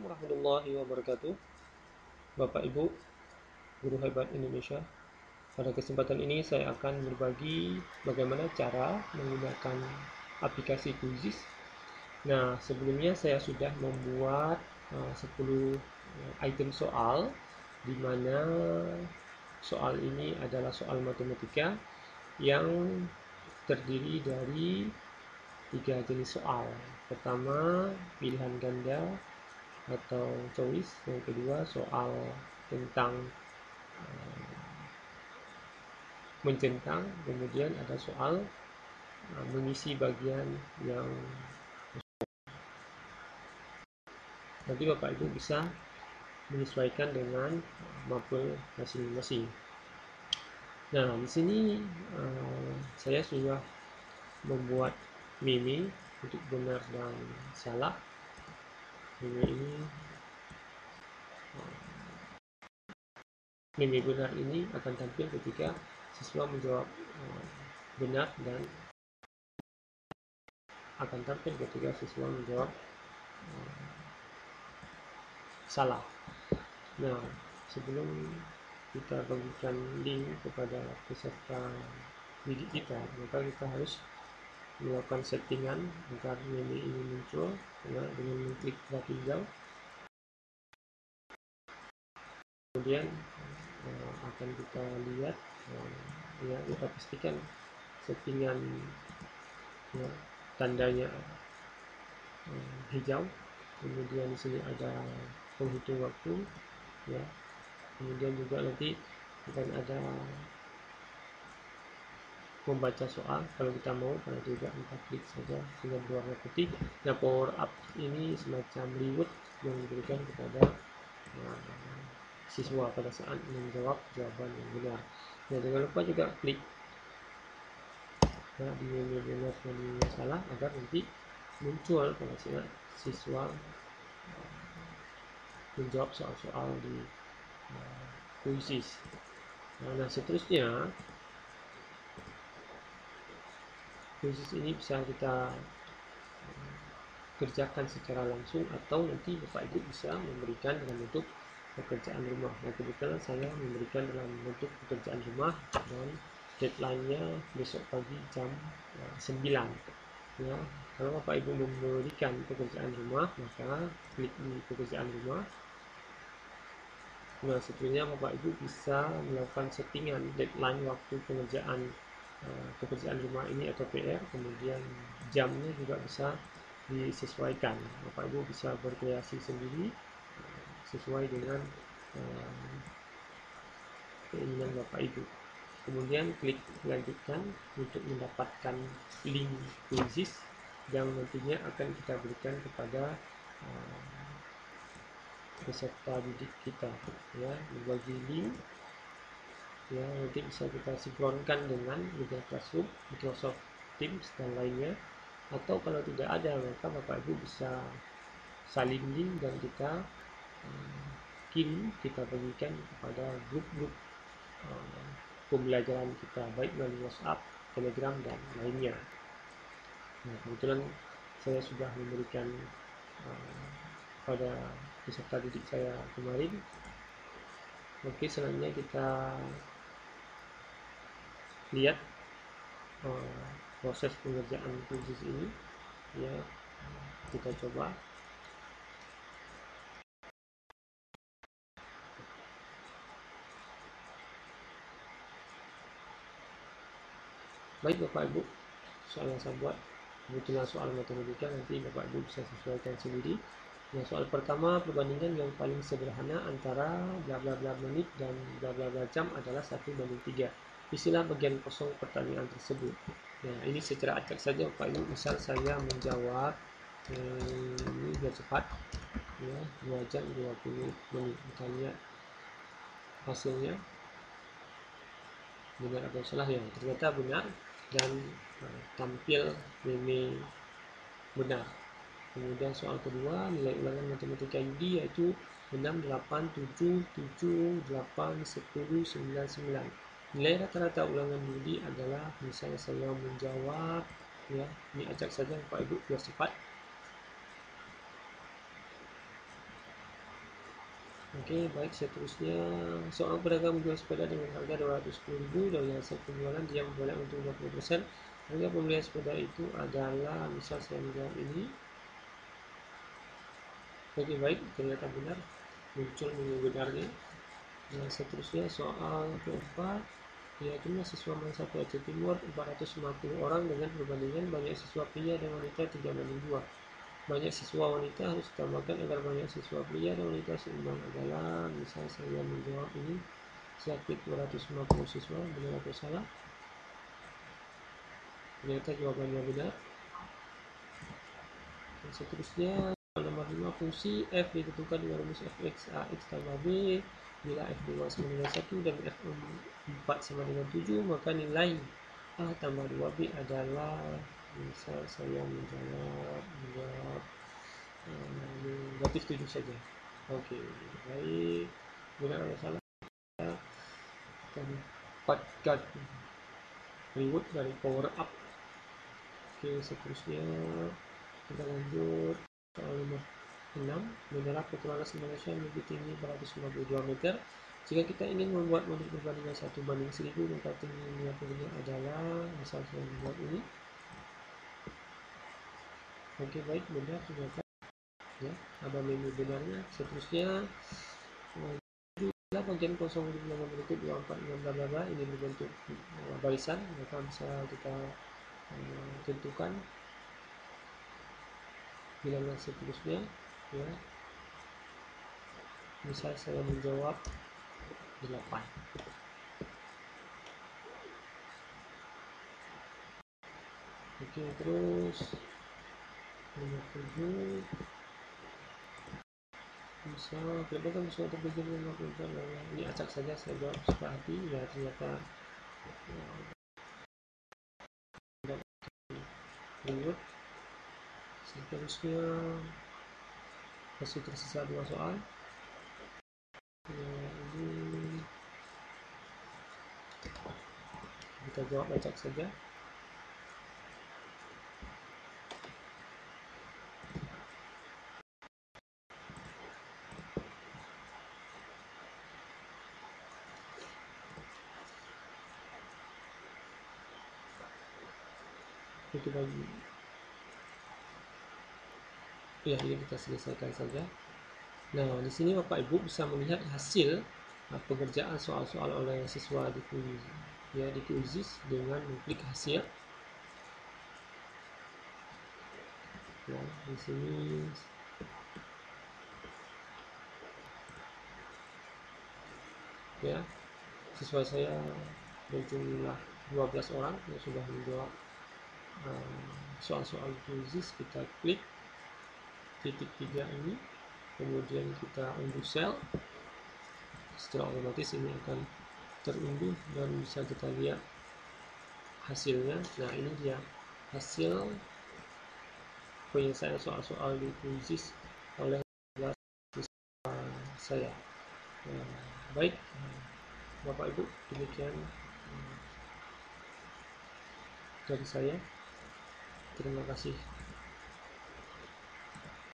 warahmatullahi wabarakatuh. Bapak Ibu, guru hebat Indonesia. Pada kesempatan ini saya akan berbagi bagaimana cara menggunakan aplikasi Quizzes. Nah, sebelumnya saya sudah membuat 10 item soal, di mana soal ini adalah soal matematika yang terdiri dari 3 jenis soal. Pertama, pilihan ganda atau choice. Yang kedua, soal tentang mencentang. Kemudian ada soal mengisi bagian yang nanti Bapak Ibu bisa menyesuaikan dengan mampu masing-masing. Nah, di sini saya sudah membuat meme untuk benar dan salah. Meme benar ini akan tampil ketika siswa menjawab benar, dan akan tampil ketika siswa menjawab salah. Nah, sebelum kita bagikan link kepada peserta didik kita, maka kita harus melakukan settingan agar meme ini muncul dengan mengklik batu hijau. Kemudian akan kita lihat, ya, kita pastikan settingan ya, tandanya hijau. Kemudian di sini ada penghitung waktu, ya. Kemudian juga nanti akan ada membaca soal kalau kita mau, kalau tidak kita klik saja dengan berwarna putih. Nah, power up ini semacam reward yang diberikan kepada siswa pada saat menjawab jawaban yang benar. Nah, jangan lupa juga klik di menu benar dan salah agar nanti muncul pada saat siswa menjawab soal-soal di Quizzes. Nah, seterusnya Quizzes ini bisa kita kerjakan secara langsung, atau nanti Bapak Ibu bisa memberikan dalam bentuk pekerjaan rumah. Nah, kebetulan saya memberikan dalam bentuk pekerjaan rumah dan deadline-nya besok pagi jam 9. Ya, kalau Bapak Ibu memberikan pekerjaan rumah, maka klik di pekerjaan rumah. Nah, sebenarnya Bapak Ibu bisa melakukan settingan deadline waktu pengerjaan pekerjaan rumah ini atau PR, kemudian jamnya juga bisa disesuaikan. Bapak Ibu bisa berkreasi sendiri sesuai dengan keinginan Bapak Ibu. Kemudian klik lanjutkan untuk mendapatkan link Quizzes yang nantinya akan kita berikan kepada peserta didik kita, ya, berbagi link, ya, nanti bisa kita sinkronkan dengan Google Classroom, Microsoft Teams dan lainnya. Atau kalau tidak ada, maka Bapak Ibu bisa salin link dan kita kirim, kita bagikan kepada grup-grup pembelajaran kita, baik melalui WhatsApp, Telegram, dan lainnya. Nah, kebetulan saya sudah memberikan pada peserta didik saya kemarin. Oke, selanjutnya kita lihat proses pengerjaan Quizzes ini, ya. Kita coba. Baik Bapak Ibu, soal yang saya buat kebetulan soal matematika, nanti Bapak Ibu bisa sesuaikan sendiri. Nah, soal pertama, perbandingan yang paling sederhana antara bla bla bla menit dan bla bla bla jam adalah 1:3. Isilah bagian kosong pertanyaan tersebut. Nah, ini secara acak saja Bapak Ibu. Misal saya menjawab ini biar cepat, ya, 2 jam 20 menit. Kita lihat hasilnya benar atau salah, ya. Ternyata benar dan tampil meme benar. Kemudian soal kedua, nilai ulangan matematika Yudi yaitu 6, 8, 7, 7, 8, 10, 9, 9. Nilai rata-rata ulangan Yudi adalah, misalnya saya menjawab, ya, ini acak saja Bapak Ibu biar cepat. Oke, baik, seterusnya seorang pedagang menjual sepeda dengan harga 210.000. Dari hasil penjualan dia memperoleh untung 20%. Harga pembelian sepeda itu adalah, misal saya menjawab ini. Oke, baik, ternyata benar, muncul menu benarnya. Nah, seterusnya soal keempat, ya, jumlah siswa Satu Aceh Timur 450 orang dengan perbandingan banyak siswa pria dan wanita 3:2. Banyak siswa wanita harus ditambahkan agar banyak siswa pria dan wanita seimbang adalah, misal saya menjawab ini, saya klik 250 siswa, benar atau salah? Ternyata jawabannya benar. Dan seterusnya nomor 5, fungsi f ditentukan dengan rumus fx ax tambah b. Bila f2 sama dengan 1 dan f4 sama dengan 7, maka nilai a tambah 2b adalah, misal saya menjawab negatif 7 saja. Oke, baik, benar atau salah? Kita dapatkan reward dari power up. Oke, seterusnya kita lanjut soal nomor 6. Mendarat popularitas Indonesia lebih tinggi 452 meter. Jika kita ingin membuat model perbandingan 1:1000, maka tingginya tingginya adalah, misal saya membuat ini. Oke, baik, benar, ternyata ya, ada menu benarnya. Seterusnya, bila bagian kosong di bilangan berikut 246 bla bla bla ini berbentuk barisan, maka bisa kita tentukan bilangan seterusnya, ya. Misal saya menjawab 8. Oke, terus nomor 7, misal berbagai musuh terpikir dengan ini acak saja, saya jawab suka hati, ya, ternyata ribut. Seterusnya masih tersisa 2 soal, ya, ini kita jawab acak saja. Itu bagi, ya, ini kita selesaikan saja. Nah, di sini Bapak Ibu bisa melihat hasil pengerjaan soal-soal oleh siswa di kuis, ya, di kuisis dengan mengklik hasil. Ya, di sini ya, siswa saya berjumlah 12 orang yang sudah menjawab soal-soal kuisis. Kita klik titik 3 ini, kemudian kita unduh sel. Secara otomatis ini akan terunduh dan bisa kita lihat hasilnya. Nah, ini dia hasil penyelesaian soal-soal di kuisis oleh siswa saya. Baik, Bapak Ibu, demikian dari saya. Terima kasih.